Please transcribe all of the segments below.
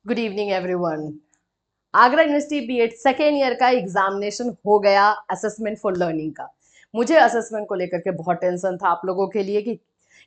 Good evening everyone. Agra university BEd second year का examination हो गया असेसमेंट फॉर लर्निंग का। मुझे असेसमेंट को लेकर के बहुत टेंशन था आप लोगों के लिए कि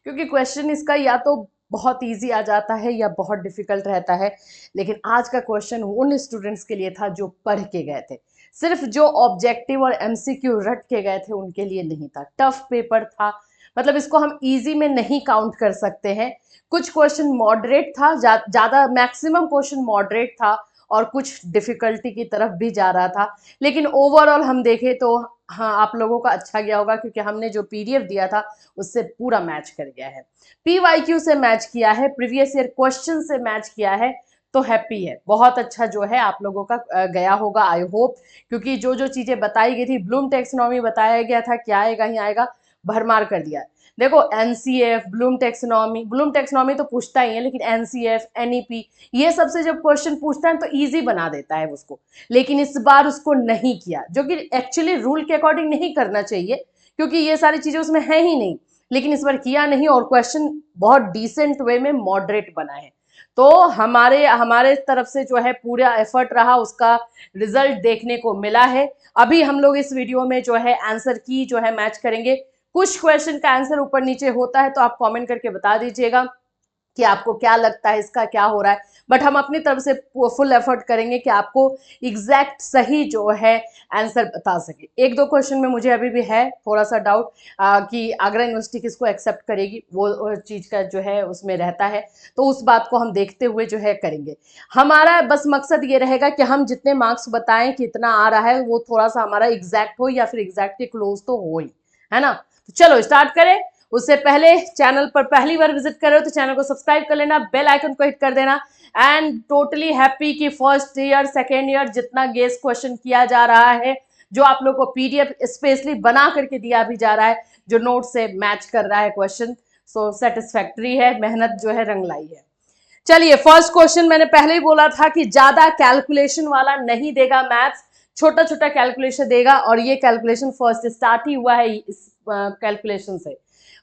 क्योंकि क्वेश्चन इसका या तो बहुत इजी आ जाता है या बहुत डिफिकल्ट रहता है। लेकिन आज का क्वेश्चन उन स्टूडेंट्स के लिए था जो पढ़ के गए थे। सिर्फ जो ऑब्जेक्टिव और एमसीक्यू रट के गए थे उनके लिए नहीं था। टफ पेपर था, मतलब इसको हम इजी में नहीं काउंट कर सकते हैं। कुछ क्वेश्चन मॉडरेट था, ज्यादा मैक्सिमम क्वेश्चन मॉडरेट था और कुछ डिफिकल्टी की तरफ भी जा रहा था। लेकिन ओवरऑल हम देखें तो हाँ, आप लोगों का अच्छा गया होगा क्योंकि हमने जो पीडीएफ दिया था उससे पूरा मैच कर गया है। पीवाईक्यू से मैच किया है, प्रीवियस ईयर क्वेश्चन से मैच किया है। तो हैप्पी है, बहुत अच्छा जो है आप लोगों का गया होगा आई होप। क्योंकि जो जो चीजें बताई गई थी, ब्लूम टेक्सोनॉमी बताया गया था, क्या आएगा ही आएगा, भरमार कर दिया। देखो एनसीएफ, ब्लूम टेक्सोनॉमी तो पूछता ही है, लेकिन एनसीएफ, एनईपी, ये सबसे जब क्वेश्चन पूछता है तो इजी बना देता है उसको। लेकिन इस बार उसको नहीं किया, जो कि एक्चुअली रूल के अकॉर्डिंग नहीं करना चाहिए क्योंकि ये सारी चीजें उसमें है ही नहीं। लेकिन इस बार किया नहीं और क्वेश्चन बहुत डिसेंट वे में मॉडरेट बना है। तो हमारे हमारे तरफ से जो है पूरा एफर्ट रहा, उसका रिजल्ट देखने को मिला है। अभी हम लोग इस वीडियो में जो है आंसर की जो है मैच करेंगे। कुछ क्वेश्चन का आंसर ऊपर नीचे होता है तो आप कमेंट करके बता दीजिएगा कि आपको क्या लगता है, इसका क्या हो रहा है। बट हम अपनी तरफ से फुल एफर्ट करेंगे कि आपको एग्जैक्ट सही जो है आंसर बता सके। एक दो क्वेश्चन में मुझे अभी भी है थोड़ा सा डाउट कि आगरा यूनिवर्सिटी किसको एक्सेप्ट करेगी, वो चीज का जो है उसमें रहता है। तो उस बात को हम देखते हुए जो है करेंगे। हमारा बस मकसद ये रहेगा कि हम जितने मार्क्स बताएं कितना आ रहा है वो थोड़ा सा हमारा एग्जैक्ट हो या फिर एग्जैक्ट के क्लोज तो हो ही, है ना। तो चलो स्टार्ट करें। उससे पहले चैनल पर पहली बार विजिट कर रहे हो तो चैनल को सब्सक्राइब कर लेना, बेल आइकन को हिट कर देना। एंड टोटली हैप्पी कि फर्स्ट ईयर सेकेंड ईयर जितना गेस क्वेश्चन किया जा रहा है, जो आप लोग को पीडीएफ स्पेशली बना करके दिया भी जा रहा है, जो नोट से मैच कर रहा है क्वेश्चन, सो सेटिस्फैक्ट्री है, मेहनत जो है रंग लाई है। चलिए फर्स्ट क्वेश्चन मैंने पहले ही बोला था कि ज्यादा कैलकुलेशन वाला नहीं देगा मैथ्स, छोटा छोटा कैलकुलेशन देगा और ये कैलकुलेशन फर्स्ट स्टार्ट ही हुआ है इस कैलकुलेशन से।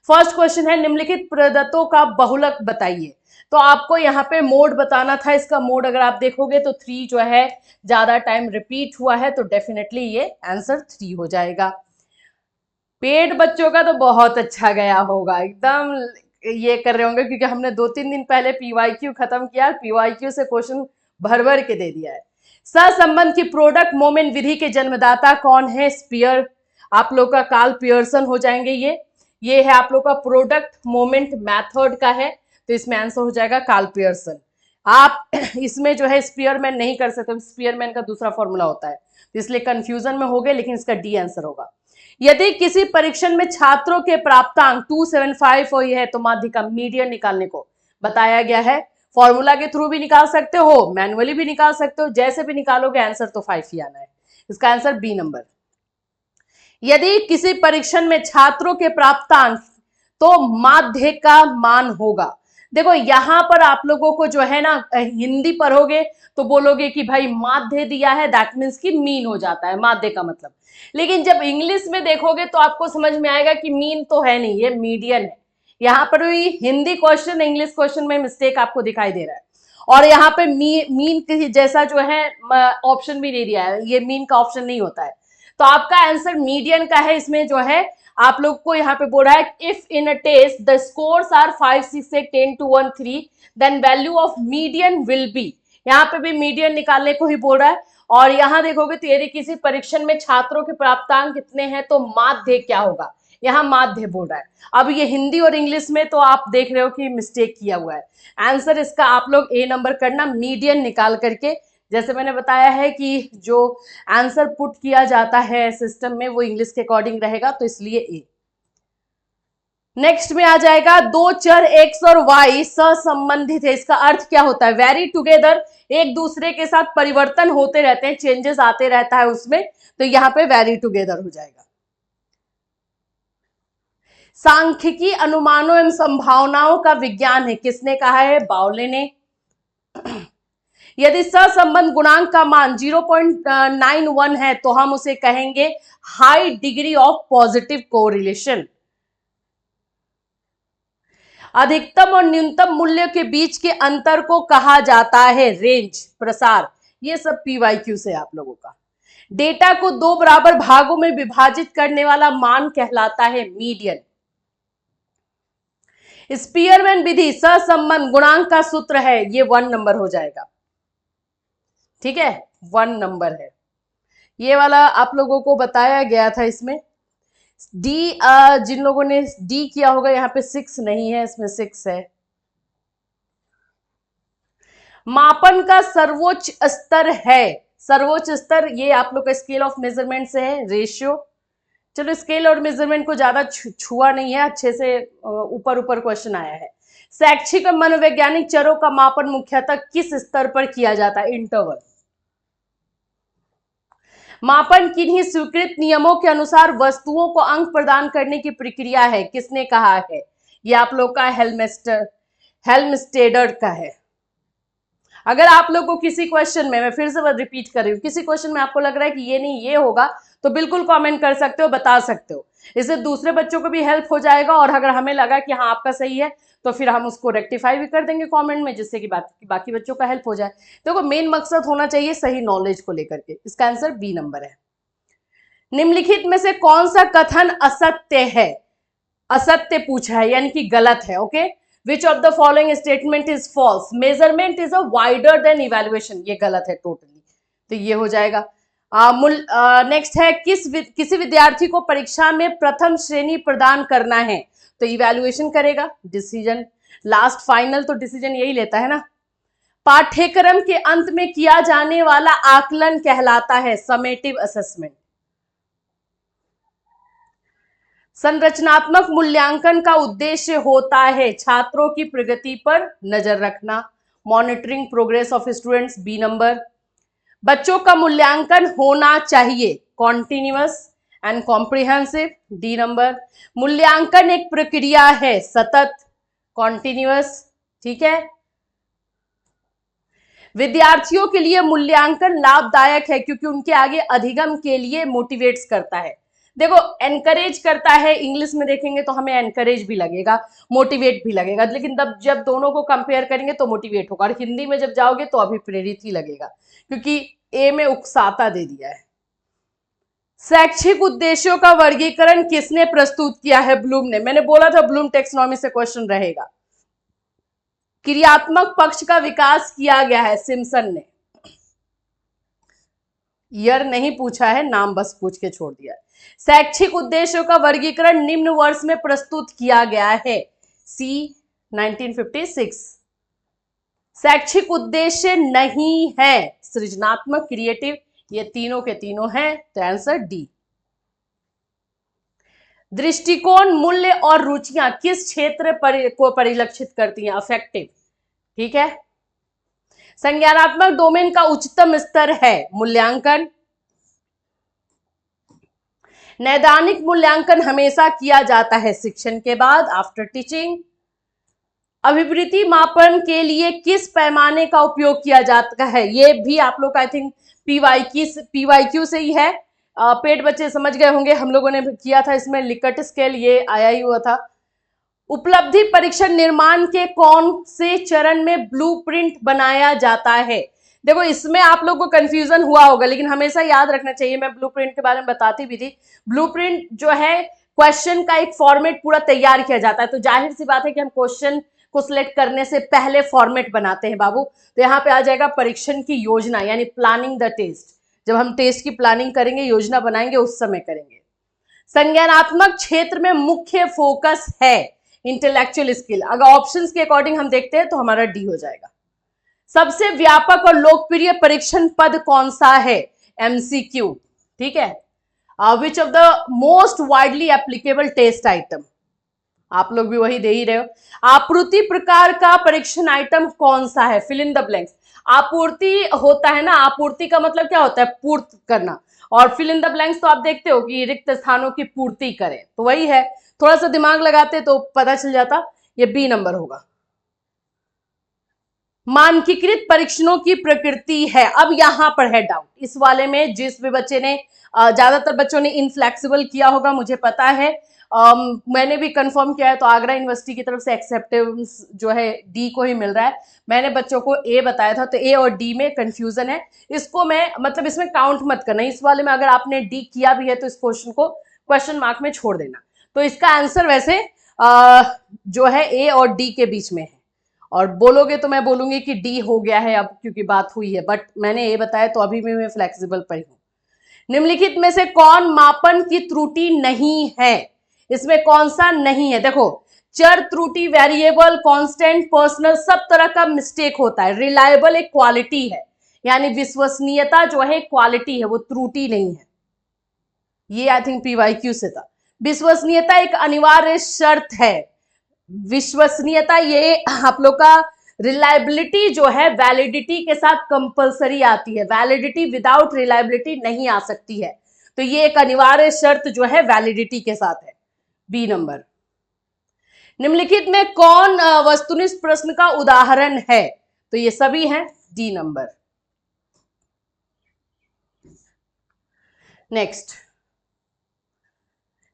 फर्स्ट क्वेश्चन है निम्नलिखित प्रदत्तों का बहुलक बताइए। तो आपको यहाँ पे मोड बताना था। इसका मोड अगर आप देखोगे तो 3 जो है ज्यादा टाइम रिपीट हुआ है तो डेफिनेटली ये आंसर 3 हो जाएगा। पेट बच्चों का तो बहुत अच्छा गया होगा, एकदम ये कर रहे होंगे क्योंकि हमने 2-3 दिन पहले पीवाईक्यू खत्म किया, पीवाईक्यू से क्वेश्चन भर भर के दे दिया है। सहसंबंध की प्रोडक्ट मोमेंट विधि के जन्मदाता कौन है? स्पीयर। आप लोग का कार्ल पियर्सन हो जाएंगे। ये है आप लोग का प्रोडक्ट मोमेंट मैथड का है, तो इसमें आंसर हो जाएगा कार्ल पियर्सन। आप इसमें जो है स्पीयरमैन नहीं कर सकते, स्पीयरमैन का दूसरा फॉर्मूला होता है, तो इसलिए कंफ्यूजन में हो गए, लेकिन इसका डी आंसर होगा। यदि किसी परीक्षण में छात्रों के प्राप्तांक 275 हो है तो माध्यिका मीडियन निकालने को बताया गया है। फॉर्मूला के थ्रू भी निकाल सकते हो, मैनुअली भी निकाल सकते हो, जैसे भी निकालोगे आंसर तो 5 ही आना है। इसका आंसर बी नंबर। यदि किसी परीक्षण में छात्रों के प्राप्तांक तो माध्य का मान होगा। देखो यहां पर आप लोगों को जो है ना, हिंदी पढ़ोगे तो बोलोगे कि भाई माध्य दिया है, दैट मीन्स कि मीन हो जाता है माध्य का मतलब। लेकिन जब इंग्लिश में देखोगे तो आपको समझ में आएगा कि मीन तो है नहीं, ये मीडियन है। यहाँ पर भी हिंदी क्वेश्चन इंग्लिश क्वेश्चन में मिस्टेक आपको दिखाई दे रहा है। और यहाँ पे मीन जैसा जो है ऑप्शन भी नहीं दिया है, ये मीन का ऑप्शन नहीं होता है। तो आपका आंसर मीडियन का है। इसमें जो है आप लोग को यहाँ पे बोल रहा है if in a test the scores are 5, 6 से 10 to 1, 3 then value of median will be. यहाँ पे भी मीडियन निकालने को ही बोल रहा है। और यहाँ देखोगे तो यदि किसी परीक्षण में छात्रों के प्राप्तांक कितने हैं तो माध्य क्या होगा, यहाँ माध्य बोल रहा है। अब ये हिंदी और इंग्लिश में तो आप देख रहे हो कि मिस्टेक किया हुआ है। आंसर इसका आप लोग ए नंबर करना, मीडियन निकाल करके। जैसे मैंने बताया है कि जो आंसर पुट किया जाता है सिस्टम में वो इंग्लिश के अकॉर्डिंग रहेगा, तो इसलिए ए। नेक्स्ट में आ जाएगा दो चर एक्स और वाई सहसंबंधित है। इसका अर्थ क्या होता है? वेरी टुगेदर, एक दूसरे के साथ परिवर्तन होते रहते हैं, चेंजेस आते रहता है उसमें, तो यहां पे वेरी टुगेदर हो जाएगा। सांख्यिकी अनुमानों एवं संभावनाओं का विज्ञान है, किसने कहा है? बाउले ने। यदि सहसंबंध गुणांक का मान 0.91 है तो हम उसे कहेंगे high degree of positive correlation. अधिकतम और न्यूनतम मूल्य के बीच के अंतर को कहा जाता है रेंज, प्रसार। ये सब पीवाईक्यू से आप लोगों का। डेटा को दो बराबर भागों में विभाजित करने वाला मान कहलाता है मीडियन। स्पीयरमैन विधि सहसंबंध गुणांक का सूत्र है, ये 1 नंबर हो जाएगा। ठीक है, 1 नंबर है। ये वाला आप लोगों को बताया गया था। इसमें डी, जिन लोगों ने डी किया होगा, यहाँ पे 6 नहीं है, इसमें 6 है। मापन का सर्वोच्च स्तर है, सर्वोच्च स्तर ये आप लोग का स्केल ऑफ मेजरमेंट से है, रेशियो। चलो स्केल और मेजरमेंट को ज्यादा छुआ नहीं है, अच्छे से ऊपर ऊपर क्वेश्चन आया है। शैक्षिक और मनोवैज्ञानिक चरों का मापन मुख्यतः किस स्तर पर किया जाता है, इंटरवल। मापन किन्हीं स्वीकृत नियमों के अनुसार वस्तुओं को अंक प्रदान करने की प्रक्रिया है, किसने कहा है, ये आप लोग का हेल्मस्टेडर का है। अगर आप लोग को किसी क्वेश्चन में, मैं फिर से रिपीट कर रही हूँ, किसी क्वेश्चन में आपको लग रहा है कि ये नहीं ये होगा, तो बिल्कुल कमेंट कर सकते हो, बता सकते हो। इससे दूसरे बच्चों को भी हेल्प हो जाएगा, और अगर हमें लगा कि हाँ आपका सही है तो फिर हम उसको रेक्टिफाई भी कर देंगे कमेंट में, जिससे कि बाकी बच्चों का हेल्प हो जाए। देखो मेन मकसद होना चाहिए सही नॉलेज को लेकर के। इसका आंसर बी नंबर है। निम्नलिखित में से कौन सा कथन असत्य है, असत्य पूछा है यानी कि गलत है। Okay, which of the following statement is false, measurement is a wider than evaluation, ये गलत है टोटली, तो ये हो जाएगा। नेक्स्ट है किसी विद्यार्थी को परीक्षा में प्रथम श्रेणी प्रदान करना है, तो इवैल्यूएशन करेगा। डिसीजन लास्ट फाइनल, तो डिसीजन यही लेता है ना। पाठ्यक्रम के अंत में किया जाने वाला आकलन कहलाता है समेटिव असेसमेंट। संरचनात्मक मूल्यांकन का उद्देश्य होता है छात्रों की प्रगति पर नजर रखना, monitoring progress of students, B number. बच्चों का मूल्यांकन होना चाहिए continuous and comprehensive, D number. मूल्यांकन एक प्रक्रिया है सतत, कॉन्टिन्यूअस, ठीक है। विद्यार्थियों के लिए मूल्यांकन लाभदायक है क्योंकि उनके आगे अधिगम के लिए मोटिवेट्स करता है। देखो एनकरेज करता है, इंग्लिश में देखेंगे तो हमें एनकरेज भी लगेगा, मोटिवेट भी लगेगा, लेकिन जब दोनों को कंपेयर करेंगे तो मोटिवेट होगा, और हिंदी में जब जाओगे तो अभिप्रेरित ही लगेगा, क्योंकि ए में उकसाता दे दिया है। शैक्षिक उद्देश्यों का वर्गीकरण किसने प्रस्तुत किया है, ब्लूम ने। मैंने बोला था ब्लूम टेक्सोनॉमी से क्वेश्चन रहेगा। क्रियात्मक पक्ष का विकास किया गया है सिम्पसन ने। ईयर नहीं पूछा है, नाम बस पूछ के छोड़ दिया है। शैक्षिक उद्देश्यों का वर्गीकरण निम्न वर्ष में प्रस्तुत किया गया है, सी 1956। शैक्षिक उद्देश्य नहीं है सृजनात्मक, क्रिएटिव, ये तीनों के तीनों हैं, तो आंसर डी। दृष्टिकोण, मूल्य और रुचियां किस क्षेत्र को परिलक्षित करती हैं, अफेक्टिव, ठीक है। संज्ञानात्मक डोमेन का उच्चतम स्तर है मूल्यांकन। नैदानिक मूल्यांकन हमेशा किया जाता है शिक्षण के बाद, आफ्टर टीचिंग। अभिवृत्ति मापन के लिए किस पैमाने का उपयोग किया जाता है, ये भी आप लोग आई थिंक पीवाईक्यू से ही है। पेट बच्चे समझ गए होंगे, हम लोगों ने किया था इसमें लिकट स्केल, ये आया ही हुआ था। उपलब्धि परीक्षण निर्माण के कौन से चरण में ब्लूप्रिंट बनाया जाता है। देखो इसमें आप लोग को कंफ्यूजन हुआ होगा, लेकिन हमेशा याद रखना चाहिए, मैं ब्लूप्रिंट के बारे में बताती भी थी। ब्लूप्रिंट जो है क्वेश्चन का एक फॉर्मेट पूरा तैयार किया जाता है, तो जाहिर सी बात है कि हम क्वेश्चन को सिलेक्ट करने से पहले फॉर्मेट बनाते हैं बाबू। तो यहाँ पे आ जाएगा परीक्षण की योजना, यानी प्लानिंग द टेस्ट। जब हम टेस्ट की प्लानिंग करेंगे, योजना बनाएंगे, उस समय करेंगे। संज्ञानात्मक क्षेत्र में मुख्य फोकस है इंटेलेक्चुअल स्किल। अगर ऑप्शंस के अकॉर्डिंग हम देखते हैं तो हमारा डी हो जाएगा। सबसे व्यापक और लोकप्रिय परीक्षण पद कौन सा है, एमसीक्यू, ठीक है। Which of the most widely applicable test item, आप लोग भी वही दे ही रहे हो। आपूर्ति प्रकार का परीक्षण आइटम कौन सा है, फिल इन द ब्लैंक्स। आपूर्ति होता है ना, आपूर्ति का मतलब क्या होता है, पूर्ति करना, और फिल इन द ब्लैंक्स तो आप देखते हो कि रिक्त स्थानों की पूर्ति करें, तो वही है। थोड़ा सा दिमाग लगाते तो पता चल जाता, ये बी नंबर होगा। मानकीकृत परीक्षणों की प्रकृति है, अब यहां पर है डाउट इस वाले में। जिस भी बच्चे ने, ज्यादातर बच्चों ने इनफ्लेक्सिबल किया होगा मुझे पता है, मैंने भी कंफर्म किया है, तो आगरा यूनिवर्सिटी की तरफ से एक्सेप्टेंस जो है डी को ही मिल रहा है। मैंने बच्चों को ए बताया था, तो ए और डी में कंफ्यूजन है। इसको मैं मतलब इसमें काउंट मत करना, इस वाले में अगर आपने डी किया भी है तो इस क्वेश्चन को क्वेश्चन मार्क में छोड़ देना। तो इसका आंसर वैसे जो है ए और डी के बीच में है, और बोलोगे तो मैं बोलूंगी कि डी हो गया है अब, क्योंकि बात हुई है, बट मैंने ए बताया तो अभी भी मैं फ्लेक्सिबल पर हूं। निम्नलिखित में से कौन मापन की त्रुटि नहीं है? इसमें कौन सा नहीं है? देखो, चर त्रुटि, वेरिएबल, कांस्टेंट, पर्सनल, सब तरह का मिस्टेक होता है। रिलायबल एक क्वालिटी है, यानी विश्वसनीयता जो है क्वालिटी है, वो त्रुटि नहीं है। ये आई थिंक पीवाईक्यू से था। विश्वसनीयता एक अनिवार्य शर्त है। विश्वसनीयता ये आप लोग का, रिलायबिलिटी जो है वैलिडिटी के साथ कंपलसरी आती है, वैलिडिटी विदाउट रिलायबिलिटी नहीं आ सकती है। तो ये एक अनिवार्य शर्त जो है वैलिडिटी के साथ है। B number. निम्नलिखित में कौन वस्तुनिष्ठ प्रश्न का उदाहरण है? तो ये सभी हैं। D number. नेक्स्ट,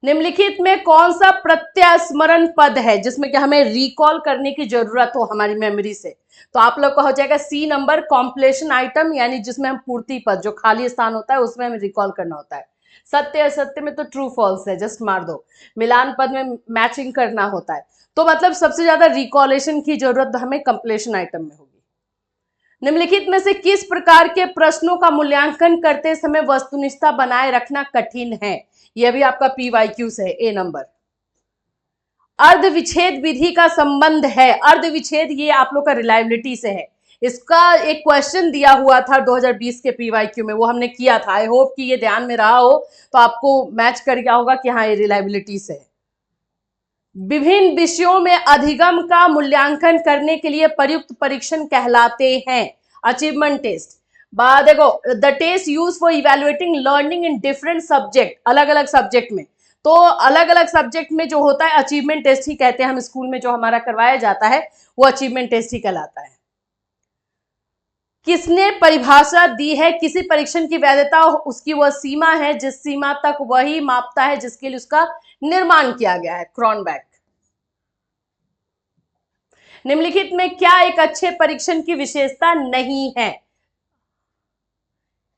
निम्नलिखित में कौन सा प्रत्यास्मरण पद है जिसमें कि हमें रिकॉल करने की जरूरत हो हमारी मेमोरी से? तो आप लोग का हो जाएगा सी नंबर, कॉम्प्लेशन आइटम, यानी जिसमें हम पूर्ति पद, जो खाली स्थान होता है उसमें हमें रिकॉल करना होता है। सत्य असत्य में तो ट्रू फॉल्स है, जस्ट मार दो। मिलान पद में मैचिंग करना होता है। तो मतलब सबसे ज्यादा रिकॉलेशन की जरूरत हमें कंप्लेशन आइटम में होगी। निम्नलिखित में से किस प्रकार के प्रश्नों का मूल्यांकन करते समय वस्तुनिष्ठता बनाए रखना कठिन है? यह भी आपका पीवाईक्यू से है। ए नंबर। अर्ध विच्छेद विधि का संबंध है। अर्ध विच्छेद ये आप लोग का रिलायबिलिटी से है। इसका एक क्वेश्चन दिया हुआ था 2020 के पीवाईक्यू में, वो हमने किया था। आई होप कि ये ध्यान में रहा हो, तो आपको मैच कर गया होगा कि हाँ ये रिलायबिलिटी से है। विभिन्न विषयों में अधिगम का मूल्यांकन करने के लिए प्रयुक्त परीक्षण कहलाते हैं अचीवमेंट टेस्ट। देखो, the test use for evaluating learning in different subject, अलग अलग सब्जेक्ट में। तो अलग अलग सब्जेक्ट में जो होता है अचीवमेंट टेस्ट ही कहते हैं। हम स्कूल में जो हमारा करवाया जाता है वो अचीवमेंट टेस्ट ही कहलाता है। किसने परिभाषा दी है? किसी परीक्षण की वैधता उसकी वह सीमा है जिस सीमा तक वही मापता है जिसके लिए उसका निर्माण किया गया है। क्रॉनबैक। निम्नलिखित में क्या एक अच्छे परीक्षण की विशेषता नहीं है?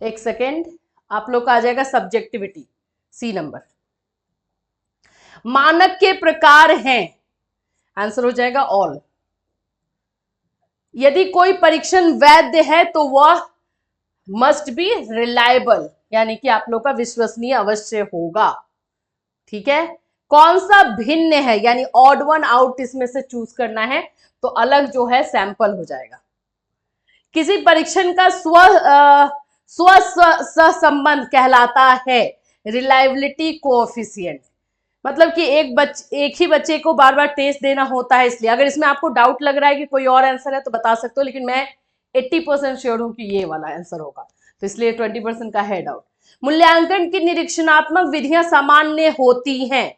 एक सेकेंड, आप लोग का आ जाएगा सब्जेक्टिविटी। सी नंबर। मानक के प्रकार हैं, आंसर हो जाएगा ऑल। यदि कोई परीक्षण वैध है तो वह मस्ट बी रिलायबल, यानी कि आप लोग का विश्वसनीय अवश्य होगा। ठीक है। कौन सा भिन्न है, यानी ऑड वन आउट इसमें से चूज करना है, तो अलग जो है सैंपल हो जाएगा। किसी परीक्षण का स्व संबंध कहलाता है रिलायबिलिटी कोएफिशिएंट। मतलब कि एक ही बच्चे को बार बार टेस्ट देना होता है, इसलिए अगर इसमें आपको डाउट लग रहा है कि कोई और आंसर है तो बता सकते हो, लेकिन मैं 80% श्योर हूं कि ये वाला आंसर होगा, तो इसलिए 20% का है डाउट। मूल्यांकन की निरीक्षणात्मक विधियां सामान्य होती हैं,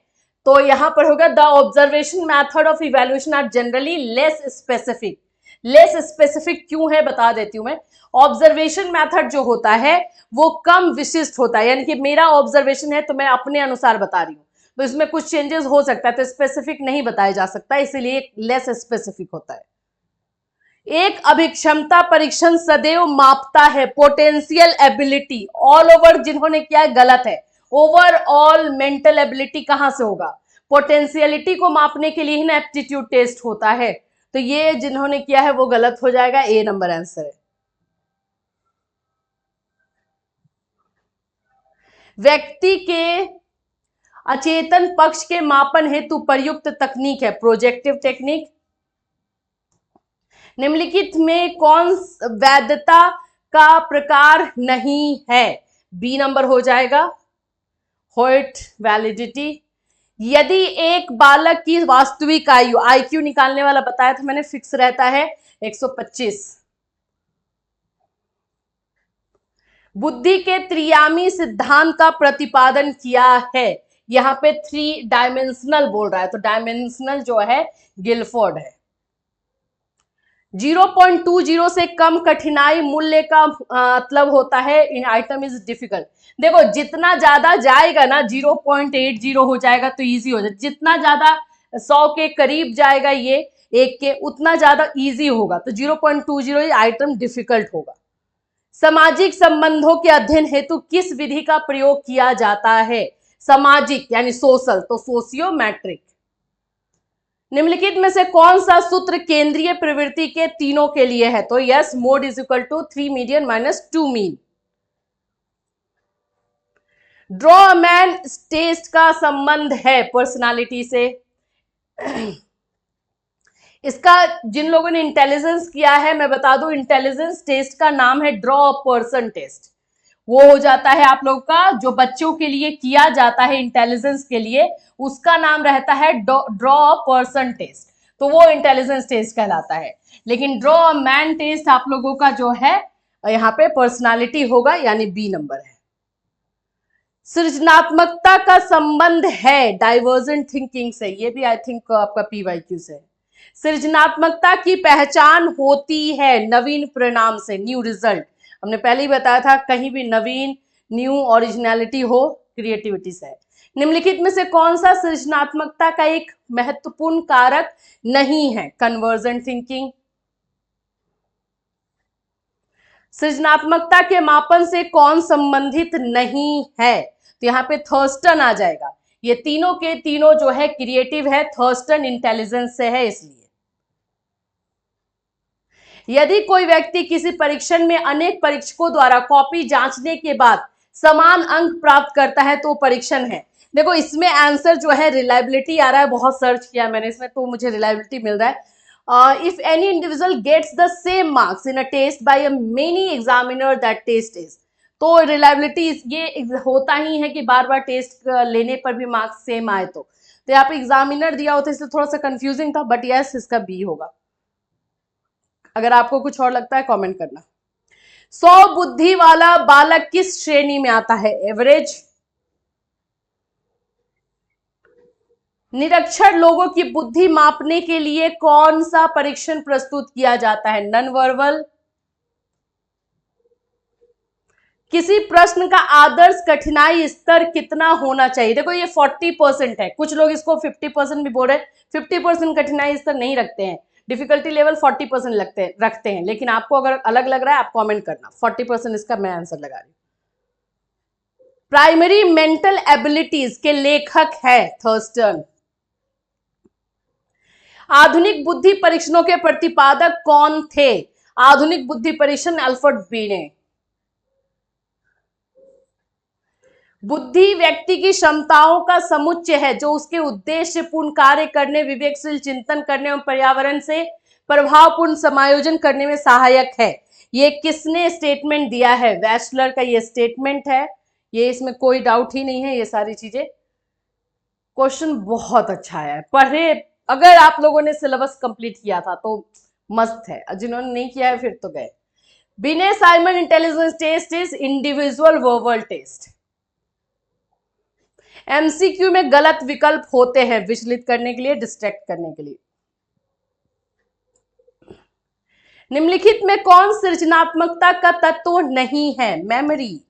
तो यहां पर होगा the observation method of evaluation are generally less specific. Less specific क्यों है बता देती हूं मैं। ऑब्जर्वेशन मेथड जो होता है वो कम विशिष्ट होता है, यानी कि मेरा ऑब्जर्वेशन है तो मैं अपने अनुसार बता रही हूं, तो इसमें कुछ चेंजेस हो सकता है, तो स्पेसिफिक नहीं बताया जा सकता, इसीलिए लेस स्पेसिफिक होता है। एक अभिक्षमता परीक्षण सदैव मापता है पोटेंशियल एबिलिटी। ऑल ओवर जिन्होंने किया है गलत है। ओवरऑल मेंटल एबिलिटी कहां से होगा? पोटेंशियलिटी को मापने के लिए ही ना एप्टीट्यूड टेस्ट होता है, तो ये जिन्होंने किया है वो गलत हो जाएगा। ए नंबर आंसर है। व्यक्ति के अचेतन पक्ष के मापन हेतु प्रयुक्त तकनीक है प्रोजेक्टिव टेक्निक। निम्नलिखित में कौन वैधता का प्रकार नहीं है? बी नंबर हो जाएगा होइट वैलिडिटी। यदि एक बालक की वास्तविक आयु, आईक्यू निकालने वाला बताया था मैंने, फिक्स रहता है 125। बुद्धि के त्रियामी सिद्धांत का प्रतिपादन किया है। यहां पे 3 डायमेंशनल बोल रहा है, तो डायमेंशनल जो है गिलफोर्ड है। 0.20 से कम कठिनाई मूल्य का मतलब होता है इन आइटम इज डिफिकल्ट। देखो जितना ज्यादा जाएगा ना, 0.80 हो जाएगा तो इजी हो जाएगा, जितना ज्यादा 100 के करीब जाएगा ये एक के, उतना ज्यादा इजी होगा। तो 0.20 ये आइटम डिफिकल्ट होगा। सामाजिक संबंधों के अध्ययन हेतु किस विधि का प्रयोग किया जाता है? सामाजिक यानी सोशल, तो सोशियोमेट्रिक। निम्नलिखित में से कौन सा सूत्र केंद्रीय प्रवृत्ति के तीनों के लिए है? तो yes, mode is equal to 3 median minus 2 mean. Draw man test का संबंध है पर्सनालिटी से। इसका जिन लोगों ने इंटेलिजेंस किया है मैं बता दूं, इंटेलिजेंस टेस्ट का नाम है ड्रॉ अ पर्सन टेस्ट। वो हो जाता है आप लोग का जो बच्चों के लिए किया जाता है इंटेलिजेंस के लिए, उसका नाम रहता है ड्रॉ अ पर्सन टेस्ट, तो वो इंटेलिजेंस टेस्ट कहलाता है। लेकिन ड्रॉ अ मैन टेस्ट आप लोगों का जो है यहाँ पे पर्सनालिटी होगा, यानी बी नंबर है। सृजनात्मकता का संबंध है डाइवर्जेंट थिंकिंग से, ये भी आई थिंक आपका पीवाईक्यू से। सृजनात्मकता की पहचान होती है नवीन परिणाम से, न्यू रिजल्ट। हमने पहले ही बताया था, कहीं भी नवीन, न्यू, ओरिजिनलिटी हो, क्रिएटिविटी से। निम्नलिखित में से कौन सा सृजनात्मकता का एक महत्वपूर्ण कारक नहीं है? Convergent thinking. सृजनात्मकता के मापन से कौन संबंधित नहीं है? तो यहाँ पे थर्स्टन आ जाएगा। ये तीनों के तीनों जो है क्रिएटिव है, थर्स्टन इंटेलिजेंस से है इसलिए। यदि कोई व्यक्ति किसी परीक्षण में अनेक परीक्षकों द्वारा कॉपी जांचने के बाद समान अंक प्राप्त करता है तो परीक्षण है। देखो इसमें आंसर जो है रिलायबिलिटी आ रहा है, बहुत सर्च किया मैंने इसमें तो मुझे रिलायबिलिटी मिल रहा है। If any individual gets the same marks in a test by a many examiner that test is, तो रिलायबिलिटी ये होता ही है कि बार बार टेस्ट लेने पर भी मार्क्स सेम आए। तो यहाँ पे एग्जामिनर दिया होता है इसलिए थोड़ा सा कंफ्यूजिंग था, बट यस इसका बी होगा। अगर आपको कुछ और लगता है कमेंट करना। 100 बुद्धि वाला बालक किस श्रेणी में आता है? एवरेज। निरक्षर लोगों की बुद्धि मापने के लिए कौन सा परीक्षण प्रस्तुत किया जाता है? Non verbal. किसी प्रश्न का आदर्श कठिनाई स्तर कितना होना चाहिए? देखो ये 40% है, कुछ लोग इसको 50% भी बोल रहे हैं। 50% कठिनाई स्तर नहीं रखते हैं, डिफिकल्टी लेवल 40% रखते हैं, लेकिन आपको अगर अलग लग रहा है आप कमेंट करना। 40% इसका मैं आंसर लगा रही हूं। प्राइमरी मेंटल एबिलिटीज के लेखक है थर्स्टन। आधुनिक बुद्धि परीक्षणों के प्रतिपादक कौन थे? आधुनिक बुद्धि परीक्षण अल्फ्रेड बीने। बुद्धि व्यक्ति की क्षमताओं का समुच्चय है जो उसके उद्देश्य पूर्ण कार्य करने, विवेकशील चिंतन करने और पर्यावरण से प्रभावपूर्ण समायोजन करने में सहायक है। ये किसने स्टेटमेंट दिया है? वैशलर का ये स्टेटमेंट है, ये इसमें कोई डाउट ही नहीं है। ये सारी चीजें, क्वेश्चन बहुत अच्छा है, पढ़े। अगर आप लोगों ने सिलेबस कंप्लीट किया था तो मस्त है, जिन्होंने नहीं किया है फिर तो गए। Binet Simon intelligence test is individual verbal test. MCQ में गलत विकल्प होते हैं विचलित करने के लिए, डिस्ट्रैक्ट करने के लिए। निम्नलिखित में कौन सृजनात्मकता का तत्व नहीं है? मेमोरी।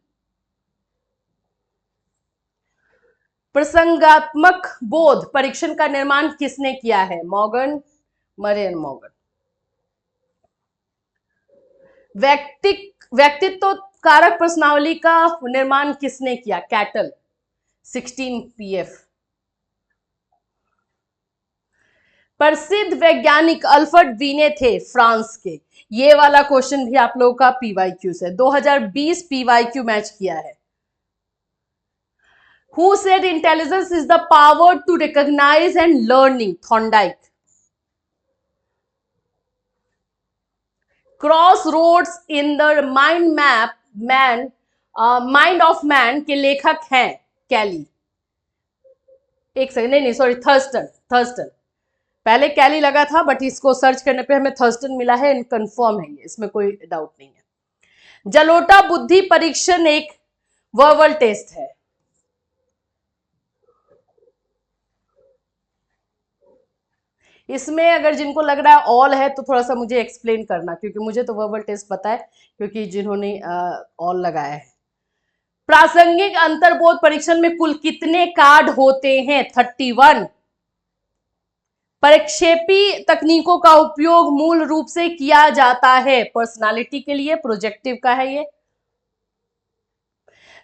प्रसंगात्मक बोध परीक्षण का निर्माण किसने किया है? मॉर्गन, मरे एंड मॉर्गन। व्यक्तित्व कारक प्रश्नावली का निर्माण किसने किया? Cattle, 16 PF। प्रसिद्ध वैज्ञानिक अल्फ्रेड बीने थे, फ्रांस के। ये वाला क्वेश्चन भी आप लोगों का पीवाईक्यू से 2020 पीवाईक्यू मैच किया है। Who said intelligence is the power to recognize and learning? Thorndike. Crossroads in the mind of man के लेखक हैं कैली। एक सेकंड, नहीं सॉरी, थर्स्टन। पहले कैली लगा था बट इसको सर्च करने पे हमें थर्स्टन मिला है, कंफर्म है, इसमें कोई डाउट नहीं है। जलोटा बुद्धि परीक्षण एक वर्बल टेस्ट है। इसमें अगर जिनको लग रहा है ऑल है तो थोड़ा सा मुझे एक्सप्लेन करना, क्योंकि मुझे तो वर्बल टेस्ट पता है, क्योंकि जिन्होंने ऑल लगाया है। प्रासंगिक अंतर्बोध परीक्षण में कुल कितने कार्ड होते हैं? 31। प्रक्षेपी तकनीकों का उपयोग मूल रूप से किया जाता है पर्सनालिटी के लिए, प्रोजेक्टिव का है ये।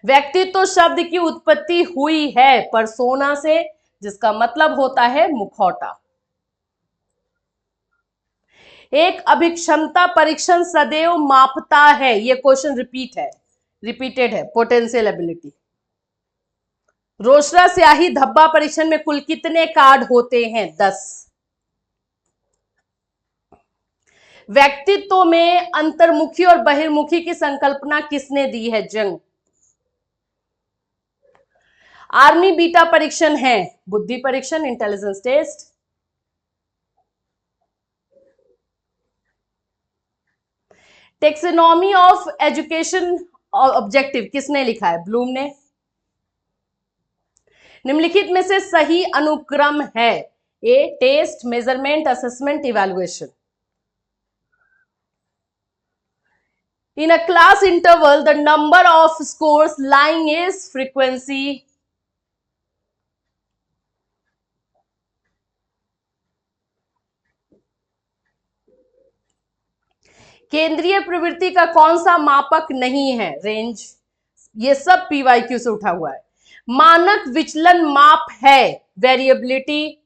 व्यक्तित्व शब्द की उत्पत्ति हुई है पर्सोना से, जिसका मतलब होता है मुखौटा। एक अभिक्षमता परीक्षण सदैव मापता है, ये क्वेश्चन रिपीटेड है, पोटेंशियल एबिलिटी। रोशरा स्याही धब्बा परीक्षण में कुल कितने कार्ड होते हैं? 10। व्यक्तित्व में अंतर्मुखी और बहिर्मुखी की संकल्पना किसने दी है? जंग। आर्मी बीटा परीक्षण है बुद्धि परीक्षण, intelligence test. Taxonomy of education objective किसने लिखा है? ब्लूम ने। निम्नलिखित में से सही अनुक्रम है? A test, measurement, assessment, evaluation. In a class interval, the number of scores lying is frequency. केंद्रीय प्रवृत्ति का कौन सा मापक नहीं है? रेंज। ये सब पीवाईक्यू से उठा हुआ है। मानक विचलन माप है? वेरिएबिलिटी।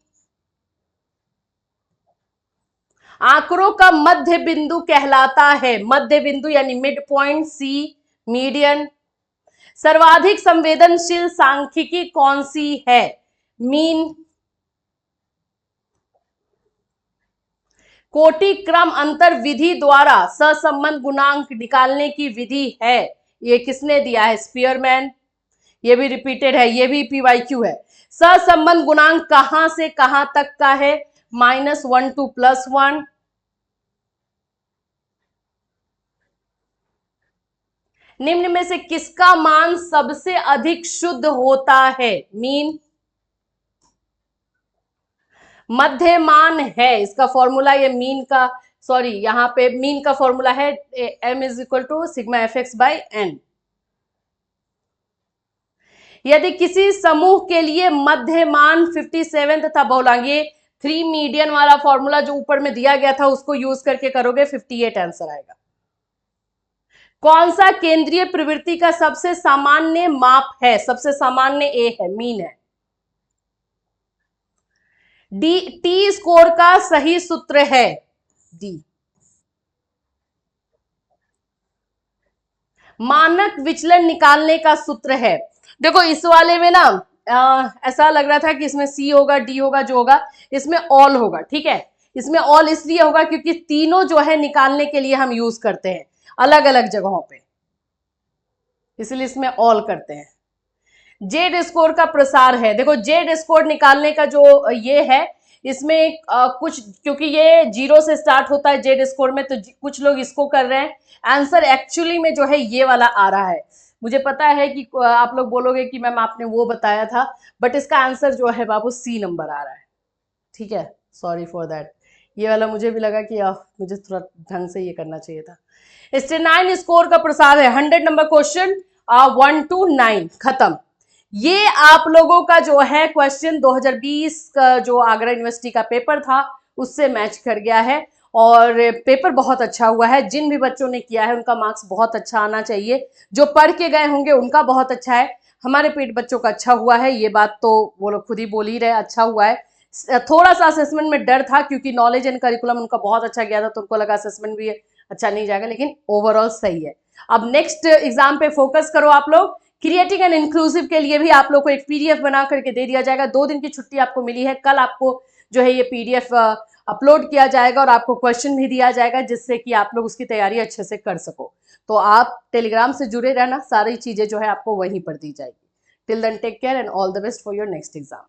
आंकड़ों का मध्य बिंदु कहलाता है? मध्य बिंदु यानी मिड पॉइंट, सी मीडियन। सर्वाधिक संवेदनशील सांख्यिकी कौन सी है? मीन। कोटि क्रम अंतर विधि द्वारा सहसंबंध गुणांक निकालने की विधि है? ये किसने दिया है? स्पीयरमैन। ये भी रिपीटेड है, ये भी पीवाईक्यू है। सहसंबंध गुणांक कहां से कहां तक का है? -1 to +1। निम्न में से किसका मान सबसे अधिक शुद्ध होता है? मीन। मध्य मान है, इसका फॉर्मूला ये मीन का, सॉरी यहां पे मीन का फॉर्मूला है m = सिग्मा fx/n। यदि किसी समूह के लिए मध्य मान 57 तथा बहुलांक, ये 3 मीडियन वाला फॉर्मूला जो ऊपर में दिया गया था उसको यूज करके करोगे 58 आंसर आएगा। कौन सा केंद्रीय प्रवृत्ति का सबसे सामान्य माप है? सबसे सामान्य ए है, मीन है। डी टी स्कोर का सही सूत्र है? डी। मानक विचलन निकालने का सूत्र है? देखो इस वाले में ना ऐसा लग रहा था कि इसमें सी होगा, डी होगा, जो होगा इसमें ऑल होगा। ठीक है, इसमें ऑल इसलिए होगा क्योंकि तीनों जो है निकालने के लिए हम यूज करते हैं अलग अलग जगहों पे, इसलिए इसमें ऑल करते हैं। जेड स्कोर का प्रसार है? देखो जेड स्कोर निकालने का जो ये है, इसमें कुछ, क्योंकि ये 0 से स्टार्ट होता है जेड स्कोर में, तो कुछ लोग इसको कर रहे हैं। आंसर एक्चुअली में जो है ये वाला आ रहा है। मुझे पता है कि आप लोग बोलोगे कि मैम आपने वो बताया था, बट इसका आंसर जो है बाबू सी नंबर आ रहा है। ठीक है, सॉरी फॉर दैट। ये वाला मुझे भी लगा कि मुझे थोड़ा ढंग से ये करना चाहिए था। स्टेनाइन स्कोर का प्रसार है 100 नंबर क्वेश्चन, 1 to 9 खत्म। ये आप लोगों का जो है क्वेश्चन 2020 का जो आगरा यूनिवर्सिटी का पेपर था उससे मैच कर गया है, और पेपर बहुत अच्छा हुआ है। जिन भी बच्चों ने किया है उनका मार्क्स बहुत अच्छा आना चाहिए, जो पढ़ के गए होंगे उनका बहुत अच्छा है। हमारे पेट बच्चों का अच्छा हुआ है, ये बात तो वो लोग खुद ही बोल ही रहे, अच्छा हुआ है। थोड़ा सा असेसमेंट में डर था क्योंकि नॉलेज एंड करिकुलम उनका बहुत अच्छा गया था, तो उनको लगा असेसमेंट भी अच्छा नहीं जाएगा, लेकिन ओवरऑल सही है। अब नेक्स्ट एग्जाम पे फोकस करो आप लोग। क्रिएटिव एंड इंक्लूसिव के लिए भी आप लोग को एक पीडीएफ बना करके दे दिया जाएगा। 2 दिन की छुट्टी आपको मिली है, कल आपको जो है ये पीडीएफ अपलोड किया जाएगा और आपको क्वेश्चन भी दिया जाएगा, जिससे कि आप लोग उसकी तैयारी अच्छे से कर सको। तो आप टेलीग्राम से जुड़े रहना, सारी चीजें जो है आपको वहीं पर दी जाएगी। Till then take care and all the best for your next exam.